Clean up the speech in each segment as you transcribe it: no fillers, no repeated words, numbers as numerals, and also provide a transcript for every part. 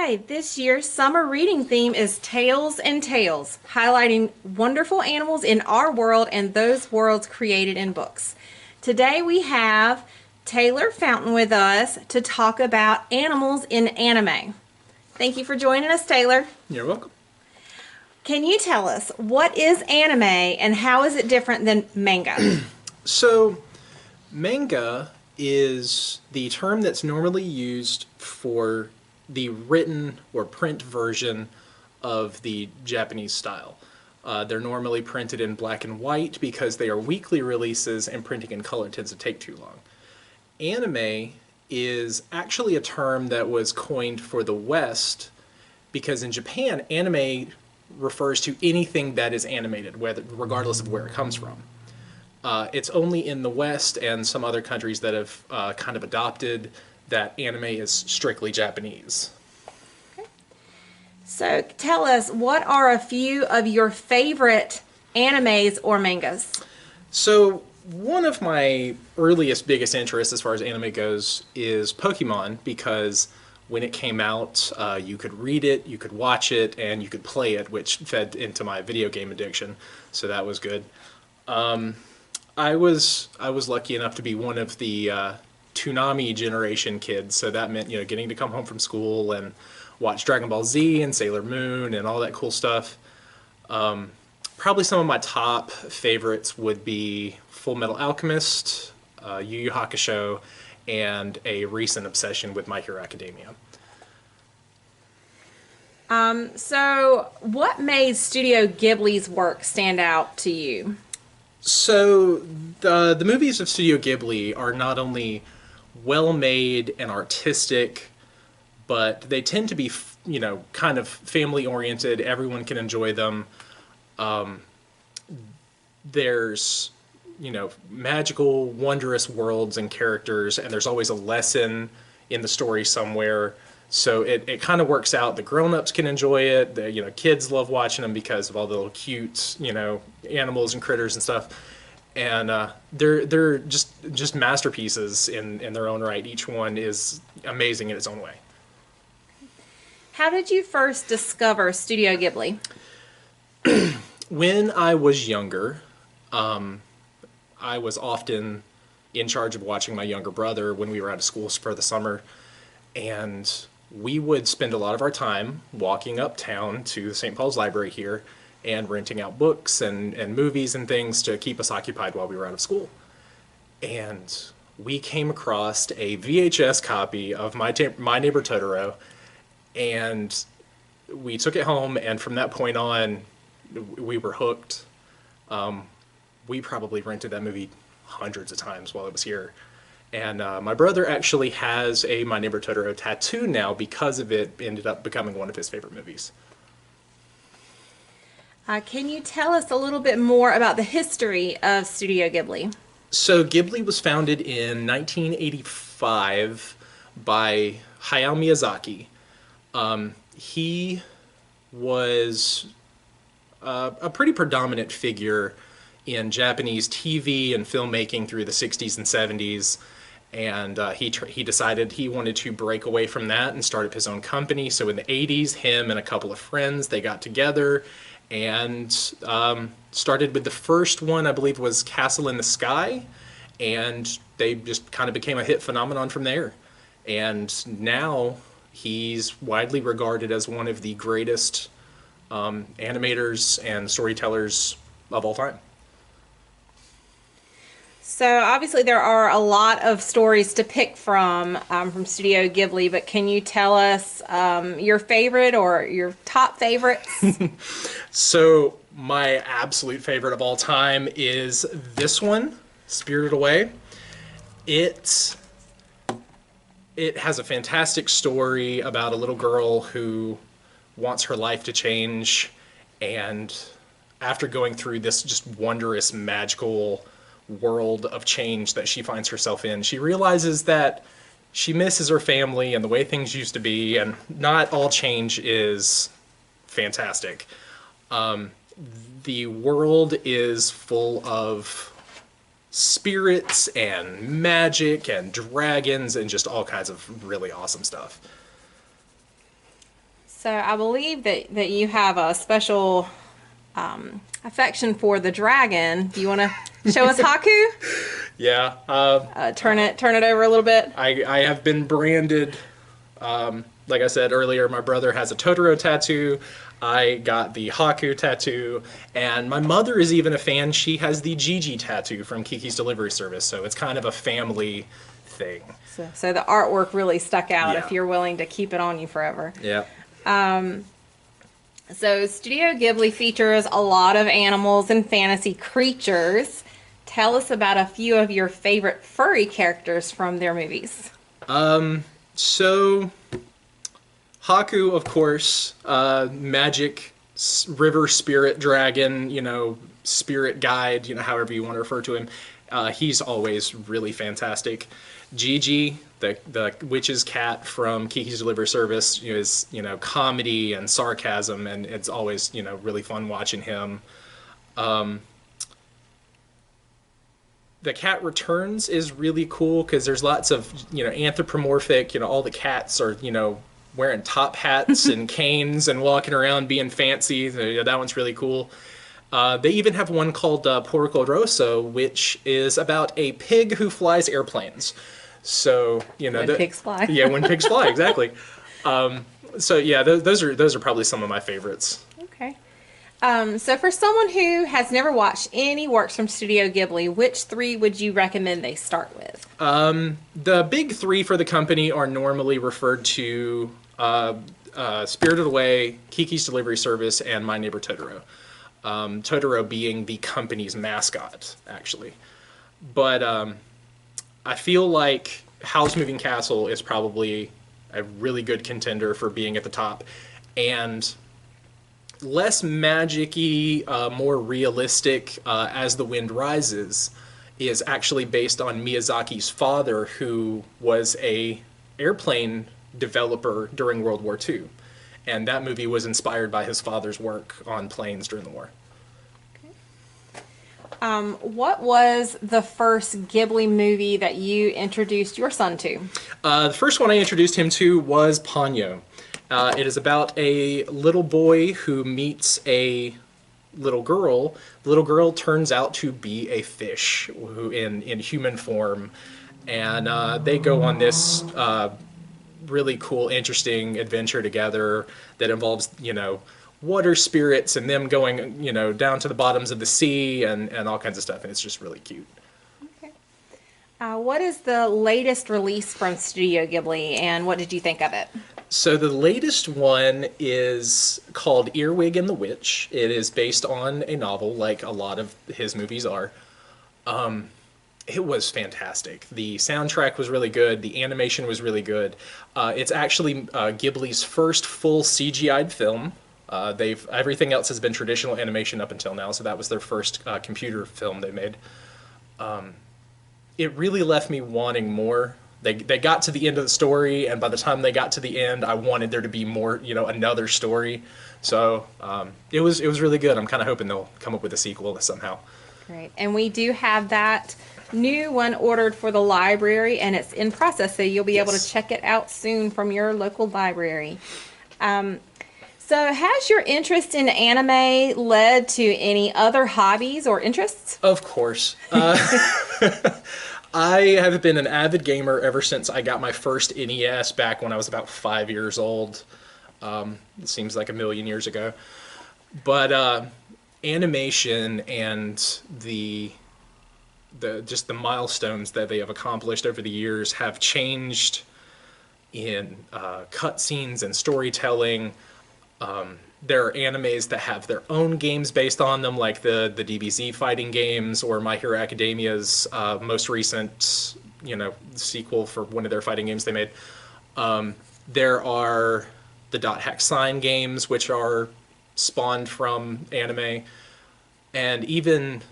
Hi, this year's summer reading theme is Tales and Tales, highlighting wonderful animals in our world and those worlds created in books. Today we have Taylor Fountain with us to talk about animals in anime. Thank you for joining us, Taylor. You're welcome. Can you tell us what is anime and how is it different than manga? So, manga is the term that's normally used for the written or print version of the Japanese style. They're normally printed in black and white because they are weekly releases and printing in color tends to take too long. Anime is actually a term that was coined for the West because in Japan, anime refers to anything that is animated, regardless of where it comes from. It's only in the West and some other countries that have kind of adopted that anime is strictly Japanese. So tell us, what are a few of your favorite animes or mangas? So one of my earliest, biggest interests as far as anime goes is Pokemon because when it came out, you could read it, you could watch it, and you could play it, which fed into my video game addiction. So that was good. I was lucky enough to be one of the Toonami generation kids, so that meant getting to come home from school and watch Dragon Ball Z and Sailor Moon and all that cool stuff. Probably some of my top favorites would be Full Metal Alchemist, Yu Yu Hakusho, and a recent obsession with My Hero Academia. So what made Studio Ghibli's work stand out to you? So the movies of Studio Ghibli are not only well made and artistic, but they tend to be, kind of family oriented. Everyone can enjoy them. There's, magical, wondrous worlds and characters, and there's always a lesson in the story somewhere. So it kind of works out. The grown-ups can enjoy it. The kids love watching them because of all the little cute animals and critters and stuff. And they're just masterpieces in their own right. Each one is amazing in its own way. How did you first discover Studio Ghibli? When I was younger, I was often in charge of watching my younger brother when we were out of school for the summer, and we would spend a lot of our time walking uptown to the St. Paul's Library here and renting out books and movies and things to keep us occupied while we were out of school. And we came across a VHS copy of My Neighbor Totoro, and we took it home, and from that point on, we were hooked. We probably rented that movie hundreds of times while it was here. And my brother actually has a My Neighbor Totoro tattoo now because of it. Ended up becoming one of his favorite movies. Can you tell us a little bit more about the history of Studio Ghibli? So Ghibli was founded in 1985 by Hayao Miyazaki. He was a pretty predominant figure in Japanese TV and filmmaking through the 60s and 70s. And he decided he wanted to break away from that and start up his own company. So in the 80s, him and a couple of friends, they got together and started with the first one, I believe, was Castle in the Sky. And they just kind of became a hit phenomenon from there. And now he's widely regarded as one of the greatest animators and storytellers of all time. So obviously there are a lot of stories to pick from Studio Ghibli, but can you tell us your favorite or your top favorites? So my absolute favorite of all time is this one, Spirited Away. It has a fantastic story about a little girl who wants her life to change, and after going through this just wondrous, magical world of change that she finds herself in, she realizes that she misses her family and the way things used to be, and not all change is fantastic. The world is full of spirits and magic and dragons and just all kinds of really awesome stuff. So I believe that you have a special affection for the dragon. Do you want to show us Haku? Yeah. Turn it over a little bit. I have been branded. Like I said earlier, my brother has a Totoro tattoo. I got the Haku tattoo, and my mother is even a fan. She has the Gigi tattoo from Kiki's Delivery Service, so it's kind of a family thing. So the artwork really stuck out Yeah. if you're willing to keep it on you forever. Yeah. So Studio Ghibli features a lot of animals and fantasy creatures. Tell us about a few of your favorite furry characters from their movies. So, Haku, of course, magic river spirit dragon, spirit guide, however you want to refer to him. He's always really fantastic. Gigi, the witch's cat from Kiki's Delivery Service, is comedy and sarcasm, and it's always really fun watching him. The Cat Returns is really cool because there's lots of anthropomorphic. All the cats are wearing top hats and canes and walking around being fancy. That one's really cool. They even have one called Porco Rosso, which is about a pig who flies airplanes. So When pigs fly. Yeah, when pigs fly, exactly. So yeah, those are probably some of my favorites. Okay. So for someone who has never watched any works from Studio Ghibli, which three would you recommend they start with? The big three for the company are normally referred to Spirited Away, Kiki's Delivery Service, and My Neighbor Totoro. Totoro being the company's mascot, actually. But I feel like Howl's Moving Castle is probably a really good contender for being at the top. And less magic-y, more realistic, As the Wind Rises, is actually based on Miyazaki's father, who was a airplane developer during World War II. And that movie was inspired by his father's work on planes during the war. What was the first Ghibli movie that you introduced your son to? The first one I introduced him to was Ponyo. It is about a little boy who meets a little girl. The little girl turns out to be a fish who in human form. And they go on this really cool, interesting adventure together that involves, water spirits and them going, down to the bottoms of the sea and all kinds of stuff. And it's just really cute. Okay. What is the latest release from Studio Ghibli, and what did you think of it? So the latest one is called Earwig and the Witch. It is based on a novel, like a lot of his movies are. It was fantastic. The soundtrack was really good. The animation was really good. It's actually Ghibli's first full CGI'd film. Everything else has been traditional animation up until now, so that was their first computer film they made. It really left me wanting more. They got to the end of the story, and by the time they got to the end, I wanted there to be more, another story. So it was really good. I'm kind of hoping they'll come up with a sequel somehow. Great. And we do have that new one ordered for the library, and it's in process, so you'll be able to check it out soon from your local library. So has your interest in anime led to any other hobbies or interests? Of course. I have been an avid gamer ever since I got my first NES back when I was about 5 years old. It seems like a million years ago. But animation and the milestones that they have accomplished over the years have changed in cutscenes and storytelling. There are animes that have their own games based on them, like the DBZ fighting games or My Hero Academia's most recent, sequel for one of their fighting games they made. There are the Dot Hack Sign games, which are spawned from anime, and even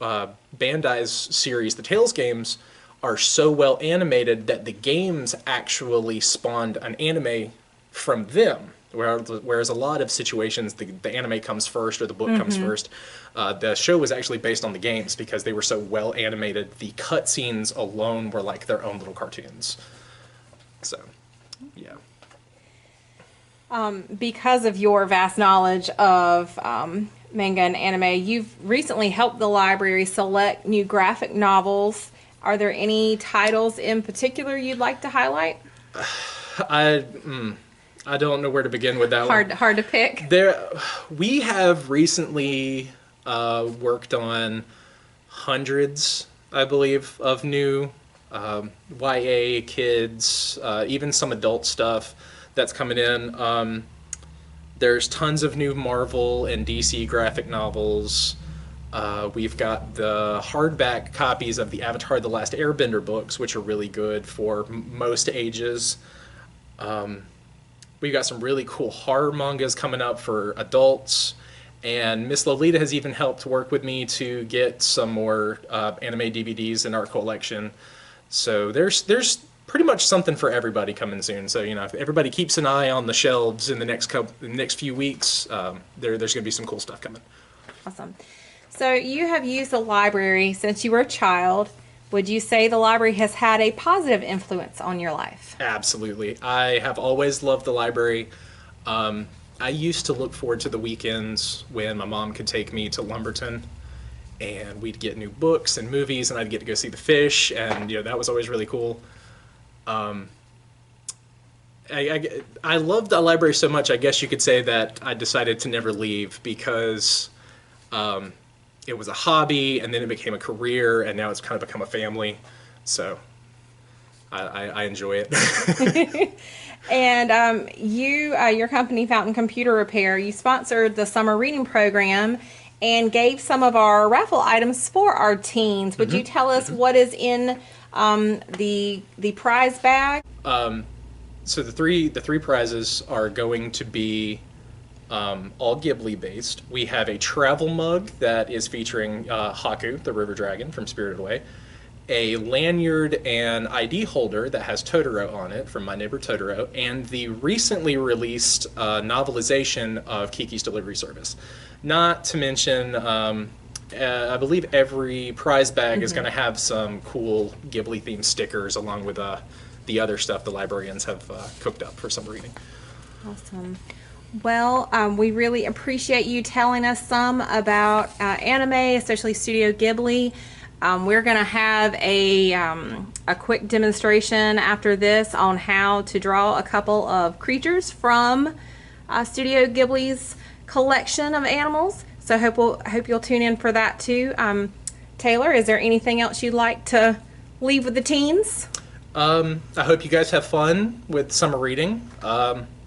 Bandai's series, the Tales games, are so well animated that the games actually spawned an anime from them. Whereas a lot of situations, the anime comes first or the book comes first. The show was actually based on the games because they were so well animated. The cutscenes alone were like their own little cartoons. So, yeah. Because of your vast knowledge of manga and anime, you've recently helped the library select new graphic novels. Are there any titles in particular you'd like to highlight? I I don't know where to begin with that one. Hard to pick. We have recently worked on hundreds, I believe, of new YA kids, even some adult stuff that's coming in. There's tons of new Marvel and DC graphic novels. We've got the hardback copies of the Avatar: The Last Airbender books, which are really good for most ages. We've got some really cool horror mangas coming up for adults. And Miss Lolita has even helped work with me to get some more anime DVDs in our collection. So there's pretty much something for everybody coming soon. So if everybody keeps an eye on the shelves in the next few weeks, there's going to be some cool stuff coming. Awesome. So you have used the library since you were a child. Would you say the library has had a positive influence on your life? Absolutely. I have always loved the library. I used to look forward to the weekends when my mom could take me to Lumberton and we'd get new books and movies and I'd get to go see the fish, and that was always really cool. I loved the library so much, I guess you could say that I decided to never leave because it was a hobby and then it became a career and now it's kind of become a family. So I enjoy it. And your company, Fountain Computer Repair, you sponsored the summer reading program and gave some of our raffle items for our teens. Would you tell us what is in the prize bag? So the three prizes are going to be all Ghibli based. We have a travel mug that is featuring Haku, the river dragon from Spirited Away, a lanyard and ID holder that has Totoro on it from My Neighbor Totoro, and the recently released novelization of Kiki's Delivery Service. Not to mention, I believe every prize bag is going to have some cool Ghibli themed stickers along with the other stuff the librarians have cooked up for summer reading. Awesome. Well, we really appreciate you telling us some about anime, especially Studio Ghibli. We're going to have a quick demonstration after this on how to draw a couple of creatures from Studio Ghibli's collection of animals. So hope you'll tune in for that too. Taylor, is there anything else you'd like to leave with the teens? I hope you guys have fun with summer reading.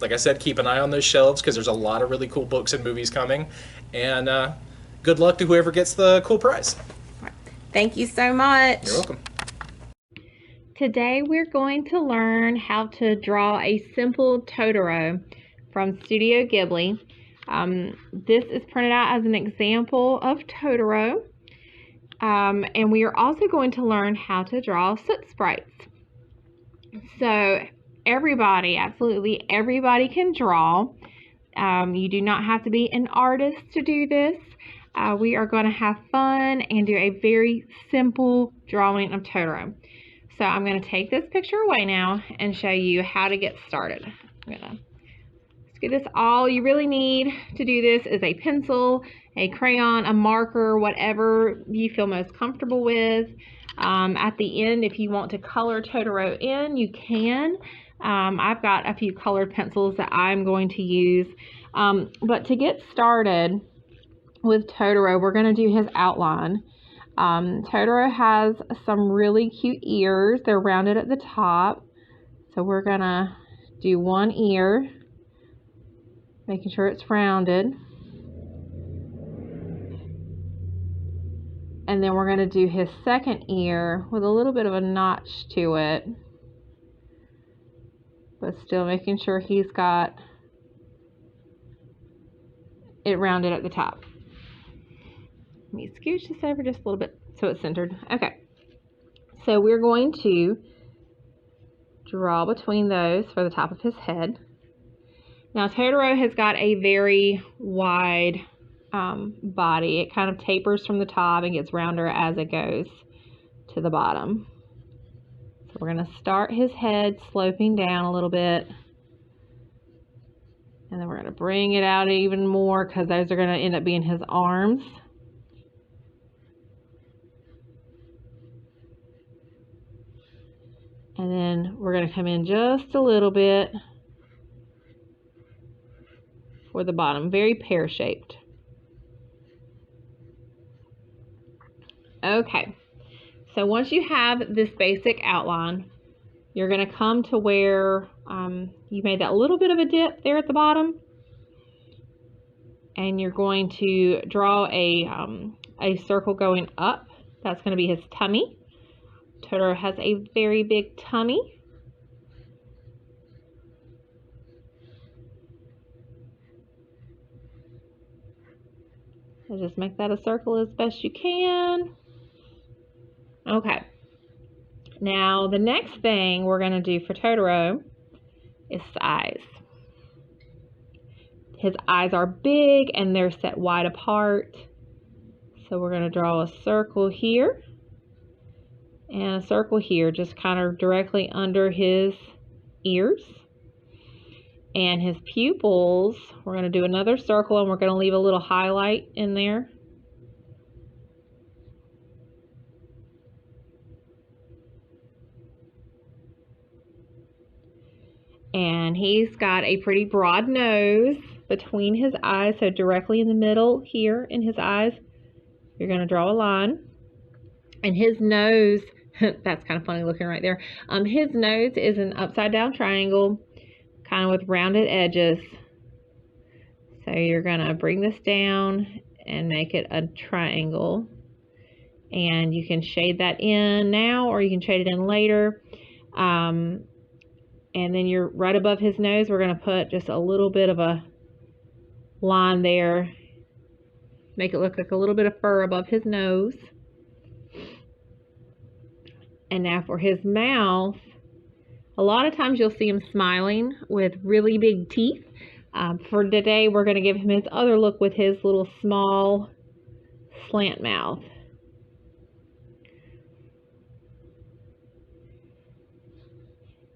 Like I said, keep an eye on those shelves because there's a lot of really cool books and movies coming. And good luck to whoever gets the cool prize. Thank you so much. You're welcome. Today we're going to learn how to draw a simple Totoro from Studio Ghibli. This is printed out as an example of Totoro. And we are also going to learn how to draw soot sprites. So everybody, absolutely everybody can draw. You do not have to be an artist to do this. We are going to have fun and do a very simple drawing of Totoro. So I'm going to take this picture away now and show you how to get started. I'm going to do this. All you really need to do this is a pencil, a crayon, a marker, whatever you feel most comfortable with. At the end, if you want to color Totoro in, you can. I've got a few colored pencils that I'm going to use. But to get started with Totoro, we're going to do his outline. Totoro has some really cute ears. They're rounded at the top. So we're going to do one ear, making sure it's rounded. And then we're going to do his second ear with a little bit of a notch to it, but still making sure he's got it rounded at the top. Let me scooch this over just a little bit so it's centered. Okay, so we're going to draw between those for the top of his head. Now Totoro has got a very wide body. It kind of tapers from the top and gets rounder as it goes to the bottom. So we're going to start his head sloping down a little bit. And then we're going to bring it out even more because those are going to end up being his arms. And then we're going to come in just a little bit for the bottom, very pear-shaped. Okay, so once you have this basic outline, you're going to come to where you made that little bit of a dip there at the bottom, and you're going to draw a circle going up. That's going to be his tummy. Totoro has a very big tummy. So just make that a circle as best you can. Okay. Now the next thing we're going to do for Totoro is his eyes. His eyes are big and they're set wide apart. So we're going to draw a circle here and a circle here, just kind of directly under his ears. And his pupils, we're going to do another circle and we're going to leave a little highlight in there. And he's got a pretty broad nose between his eyes, so directly in the middle here in his eyes, you're going to draw a line. And his nose, that's kind of funny looking right there. His nose is an upside down triangle, kind of with rounded edges. So you're going to bring this down and make it a triangle. And you can shade that in now or you can shade it in later. And then you're right above his nose, we're going to put just a little bit of a line there. Make it look like a little bit of fur above his nose. And now for his mouth, a lot of times you'll see him smiling with really big teeth. For today, we're going to give him his other look with his little small slant mouth.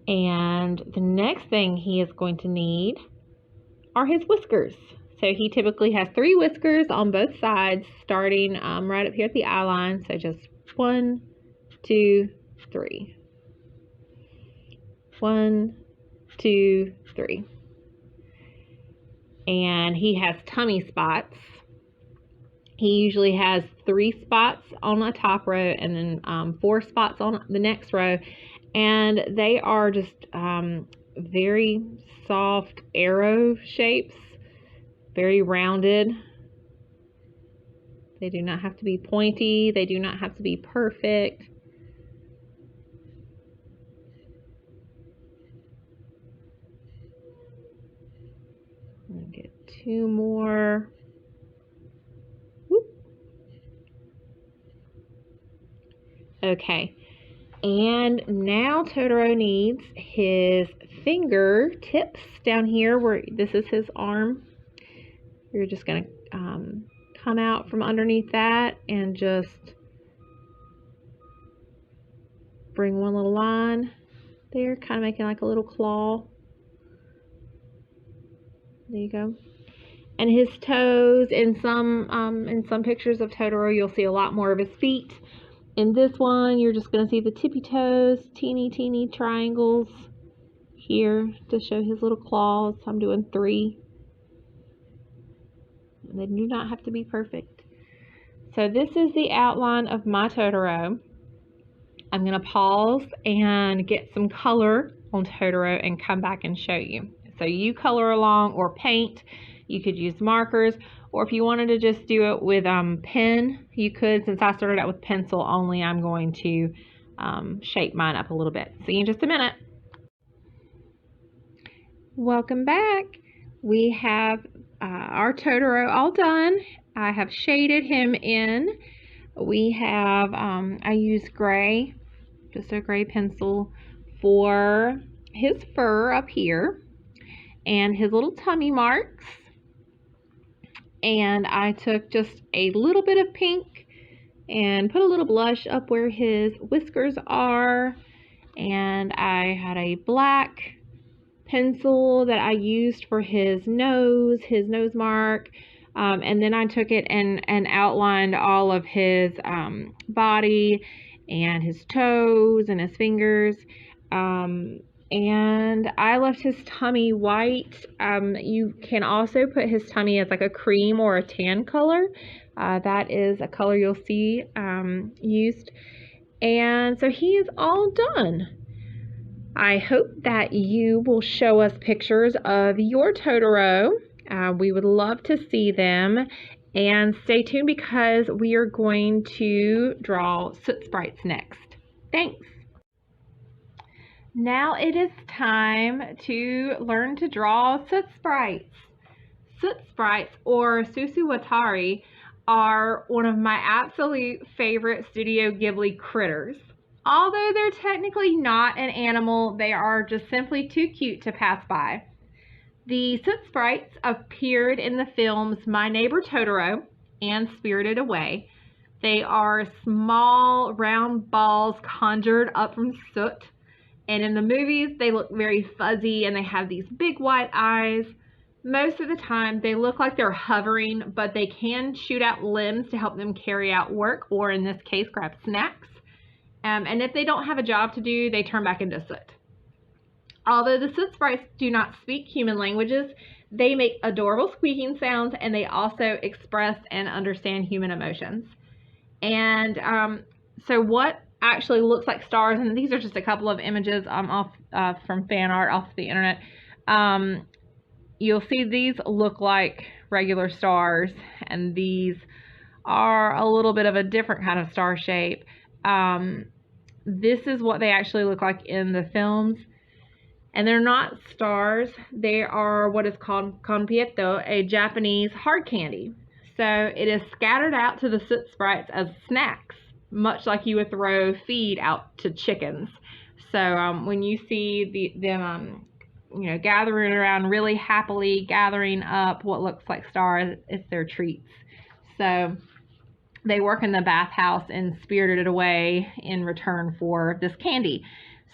And the next thing he is going to need are his whiskers. So he typically has 3 whiskers on both sides, starting right up here at the eye line. So just 1, 2, 3. 1, 2, 3. And he has tummy spots. He usually has 3 spots on the top row and then 4 spots on the next row. And they are just very soft arrow shapes, very rounded. They do not have to be pointy. They do not have to be perfect. I'm going to get 2 more. Whoop. Okay. And now Totoro needs his fingertips down here where this is his arm. You're just going to come out from underneath that and just bring one little line there, kind of making like a little claw. There you go. And his toes, in some pictures of Totoro, you'll see a lot more of his feet. In this one, you're just going to see the tippy toes, teeny triangles here to show his little claws. I'm doing 3. And they do not have to be perfect. So this is the outline of my Totoro. I'm going to pause and get some color on Totoro and come back and show you. So you color along or paint. You could use markers, or if you wanted to just do it with pen, you could. Since I started out with pencil only, I'm going to shape mine up a little bit. See you in just a minute. Welcome back. We have our Totoro all done. I have shaded him in. We have, I use gray, just a gray pencil for his fur up here and his little tummy marks. And I took just a little bit of pink and put a little blush up where his whiskers are. And I had a black pencil that I used for his nose mark. And then I took it and outlined all of his body and his toes and his fingers. And I left his tummy white. You can also put his tummy as like a cream or a tan color. That is a color you'll see used. And so he is all done. I hope that you will show us pictures of your Totoro. We would love to see them. And stay tuned because we are going to draw soot sprites next. Thanks. Now it is time to learn to draw soot sprites. Soot sprites, or susuwatari, are one of my absolute favorite Studio Ghibli critters. Although they're technically not an animal, they are just simply too cute to pass by. The soot sprites appeared in the films My Neighbor Totoro and Spirited Away. They are small, round balls conjured up from soot. And in the movies, they look very fuzzy and they have these big white eyes. Most of the time, they look like they're hovering, but they can shoot out limbs to help them carry out work, or in this case, grab snacks. And if they don't have a job to do, they turn back into soot. Although the soot sprites do not speak human languages, they make adorable squeaking sounds, and they also express and understand human emotions. And so what actually looks like stars, and these are just a couple of images off from fan art off the internet. You'll see these look like regular stars, and these are a little bit of a different kind of star shape. This is what they actually look like in the films. And they're not stars. They are what is called konpieto, a Japanese hard candy. So it is scattered out to the soot sprites as snacks, much like you would throw feed out to chickens. So when you see them gathering around really happily, gathering up what looks like stars, it's their treats. So they work in the bathhouse and Spirited Away in return for this candy.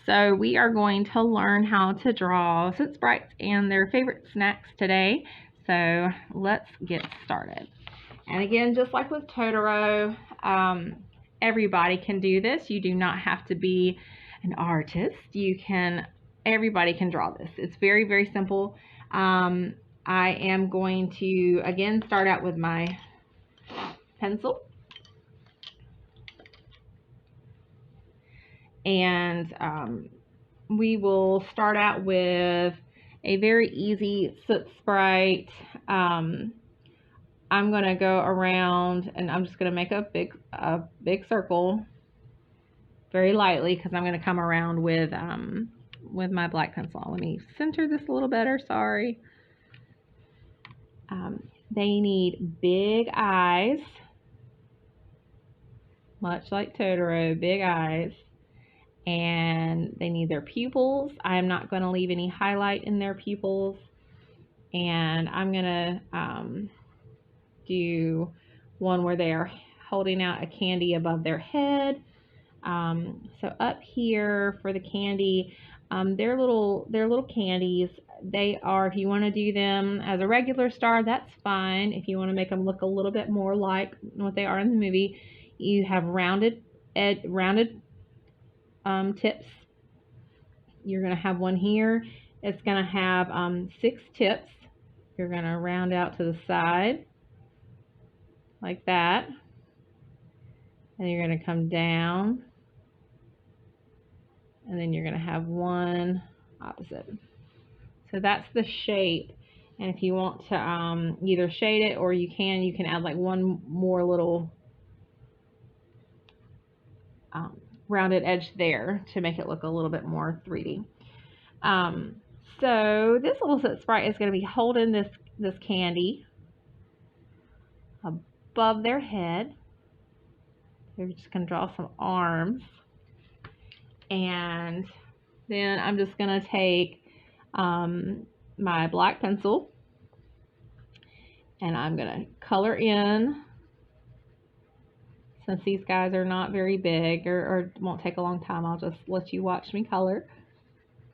So we are going to learn how to draw soot sprites and their favorite snacks today. So let's get started. And again, just like with Totoro, everybody can do this. You do not have to be an artist. Everybody can draw this. It's very, very simple. I am going to, again, start out with my pencil. And we will start out with a very easy soot sprite. I'm going to go around and I'm just going to make a big circle very lightly because I'm going to come around with my black pencil. Let me center this a little better. Sorry. They need big eyes, much like Totoro, big eyes. And they need their pupils. I'm not going to leave any highlight in their pupils. And I'm going to do one where they are holding out a candy above their head. So up here for the candy, they're little candies. They are, if you want to do them as a regular star, that's fine. If you want to make them look a little bit more like what they are in the movie, you have rounded tips. You're going to have one here. It's going to have 6 tips. You're going to round out to the side like that. And you're going to come down. And then you're going to have one opposite. So that's the shape. And if you want to either shade it or you can add like one more little rounded edge there to make it look a little bit more 3D. So this little soot sprite is going to be holding this candy above their head. We're just going to draw some arms. And then I'm just going to take my black pencil and I'm going to color in. Since these guys are not very big or won't take a long time, I'll just let you watch me color.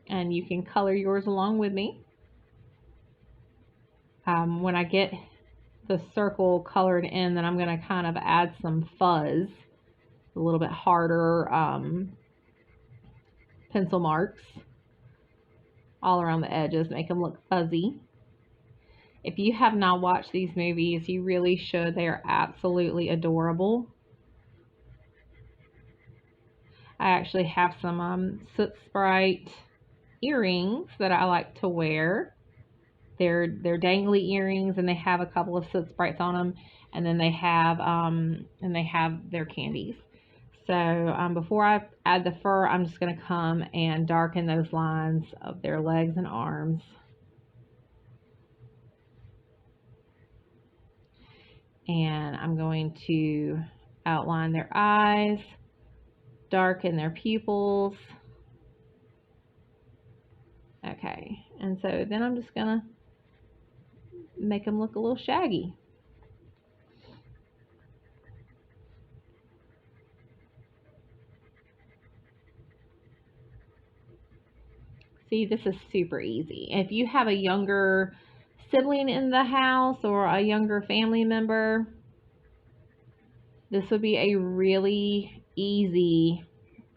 and you can color yours along with me. When I get the circle colored in, then I'm going to kind of add some fuzz, a little bit harder pencil marks all around the edges, make them look fuzzy. If you have not watched these movies, you really should. They are absolutely adorable. I actually have some soot sprite earrings that I like to wear. They're dangly earrings, and they have a couple of soot sprites on them, and then they have their candies. So before I add the fur, I'm just going to come and darken those lines of their legs and arms. And I'm going to outline their eyes, darken their pupils. Okay, and so then I'm just going to make them look a little shaggy. See, this is super easy. If you have a younger sibling in the house or a younger family member, this would be a really easy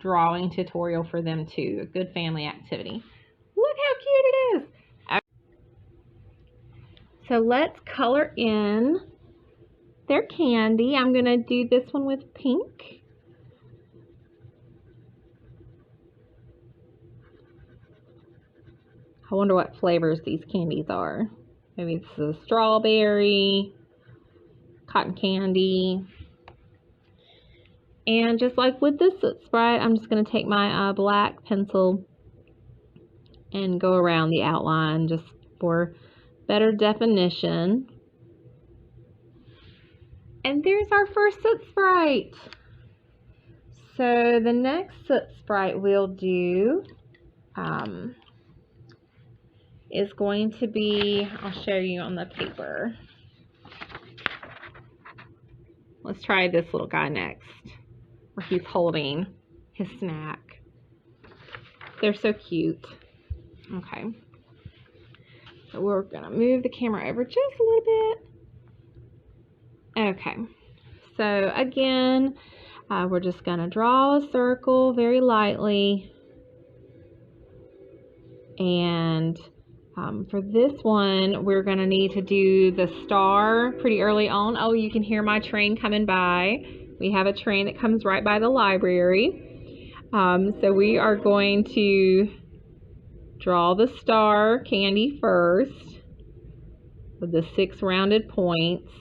drawing tutorial for them too. A good family activity. Look how cute it is. So let's color in their candy. I'm going to do this one with pink. I wonder what flavors these candies are. Maybe this is a strawberry, cotton candy. And just like with this soot sprite, I'm just going to take my black pencil and go around the outline just for better definition. And there's our first soot sprite. So the next soot sprite we'll do is going to be, I'll show you on the paper. Let's try this little guy next, where he's holding his snack. They're so cute. Okay. So we're gonna move the camera over just a little bit. Okay. So again, we're just gonna draw a circle very lightly. And for this one, we're going to need to do the star pretty early on. Oh, you can hear my train coming by. We have a train that comes right by the library. So we are going to draw the star candy first with the 6 rounded points.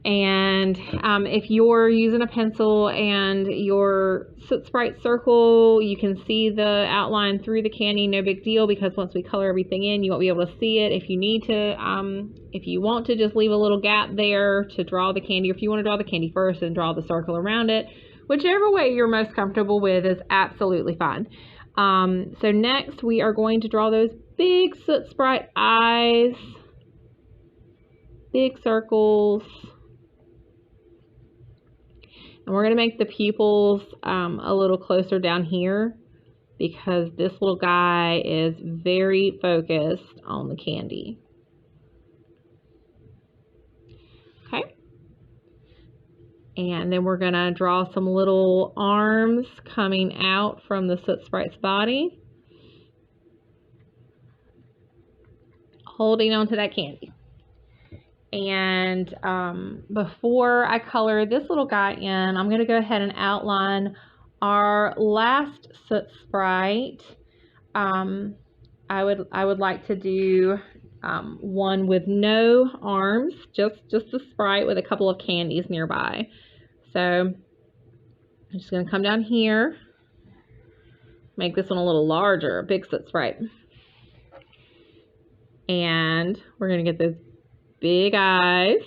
And if you're using a pencil and your soot sprite circle, you can see the outline through the candy, no big deal, because once we color everything in, you won't be able to see it. If you need to, if you want to just leave a little gap there to draw the candy, or if you want to draw the candy first and draw the circle around it, whichever way you're most comfortable with is absolutely fine. So next we are going to draw those big soot sprite eyes, big circles. And we're going to make the pupils a little closer down here because this little guy is very focused on the candy. Okay. And then we're going to draw some little arms coming out from the soot sprite's body, holding onto that candy. And before I color this little guy in, I'm going to go ahead and outline our last soot sprite. I would like to do one with no arms, just the sprite with a couple of candies nearby. So I'm just going to come down here, make this one a little larger, a big soot sprite. And we're going to get those big eyes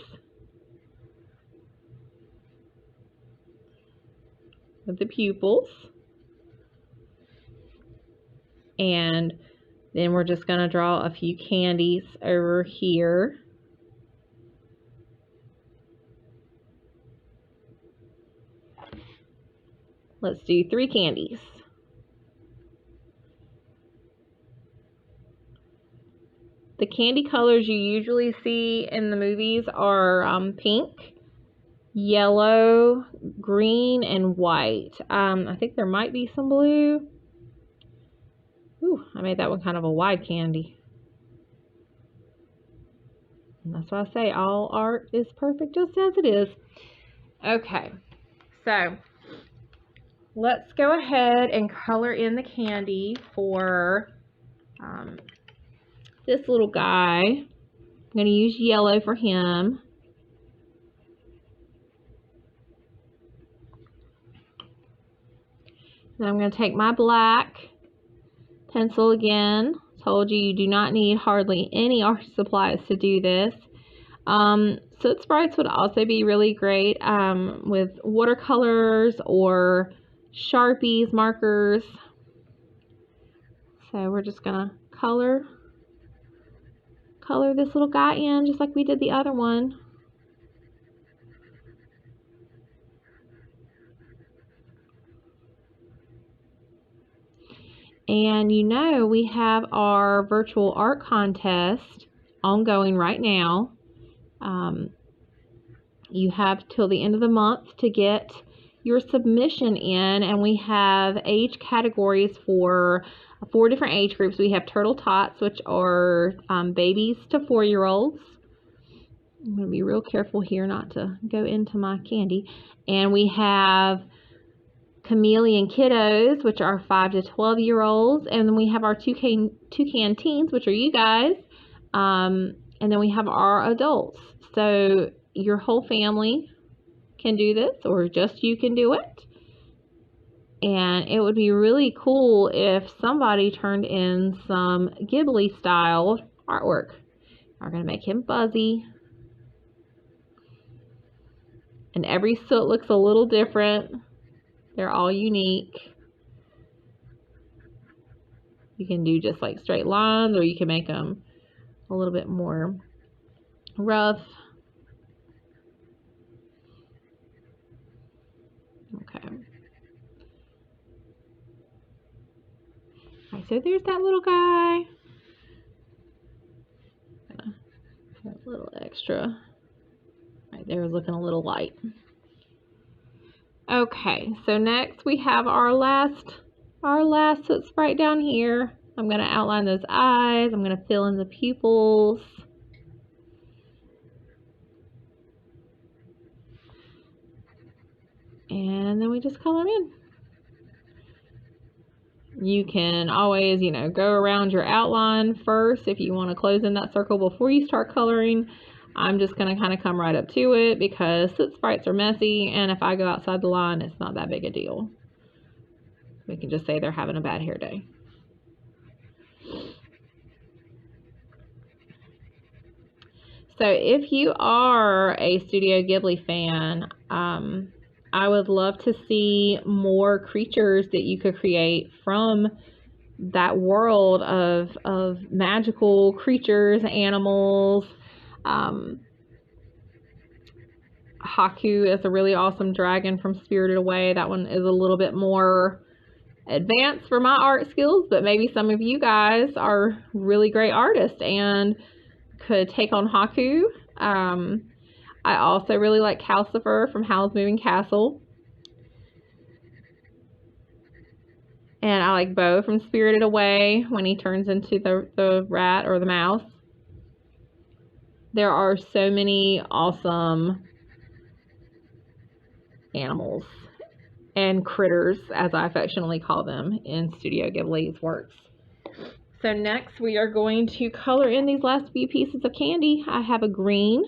with the pupils. And then we're just going to draw a few candies over here. Let's do 3 candies. The candy colors you usually see in the movies are pink, yellow, green, and white. I think there might be some blue. Ooh, I made that one kind of a wide candy. And that's why I say all art is perfect just as it is. Okay, so let's go ahead and color in the candy for this little guy. I'm going to use yellow for him. Then I'm going to take my black pencil again. Told you you do not need hardly any art supplies to do this. Soot sprites would also be really great with watercolors or Sharpies, markers. So we're just going to color this little guy in just like we did the other one. And you know we have our virtual art contest ongoing right now. You have till the end of the month to get your submission in, and we have age categories for 4 different age groups. We have Turtle Tots, which are babies to 4-year-olds. I'm going to be real careful here not to go into my candy. And we have Chameleon Kiddos, which are 5 to 12-year-olds. And then we have our Toucan Teens, which are you guys. And then we have our adults. So your whole family can do this, or just you can do it. And it would be really cool if somebody turned in some Ghibli style artwork. We're going to make him Buzzy. And every soot looks a little different. They're all unique. You can do just like straight lines, or you can make them a little bit more rough. Okay. Alright, so there's that little guy. A little extra. Right there is looking a little light. Okay, so next we have our last soot sprite down here. I'm going to outline those eyes. I'm going to fill in the pupils. And then we just color them in. You can always, go around your outline first if you want to close in that circle before you start coloring. I'm just going to kind of come right up to it because soot sprites are messy, and if I go outside the line, it's not that big a deal. We can just say they're having a bad hair day. So if you are a Studio Ghibli fan, I would love to see more creatures that you could create from that world of magical creatures, animals. Haku is a really awesome dragon from Spirited Away. That one is a little bit more advanced for my art skills, but maybe some of you guys are really great artists and could take on Haku. I also really like Calcifer from Howl's Moving Castle. And I like Bo from Spirited Away when he turns into the rat or the mouse. There are so many awesome animals and critters, as I affectionately call them, in Studio Ghibli's works. So next we are going to color in these last few pieces of candy. I have a green.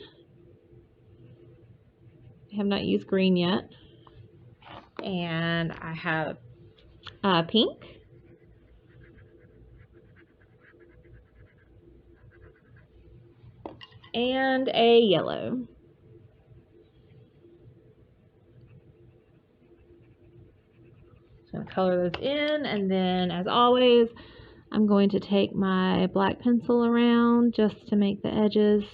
I have not used green yet. And I have pink. And a yellow. So I'm going to color those in, and then as always, I'm going to take my black pencil around just to make the edges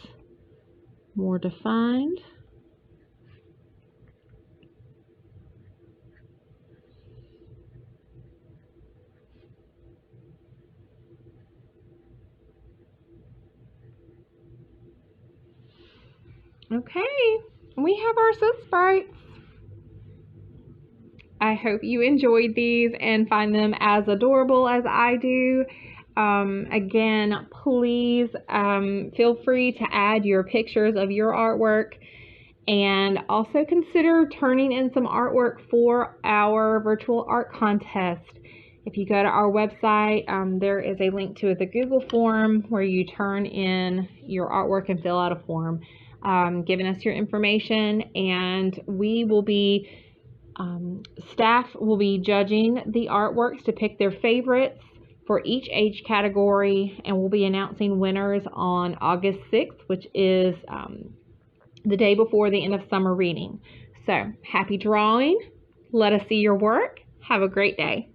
more defined. Okay, we have our soot sprites. I hope you enjoyed these and find them as adorable as I do. Again, please feel free to add your pictures of your artwork, and also consider turning in some artwork for our virtual art contest. If you go to our website, there is a link to the Google form where you turn in your artwork and fill out a form, giving us your information, and we will be staff will be judging the artworks to pick their favorites for each age category, and we'll be announcing winners on August 6th, which is the day before the end of summer reading. So, happy drawing. Let us see your work. Have a great day.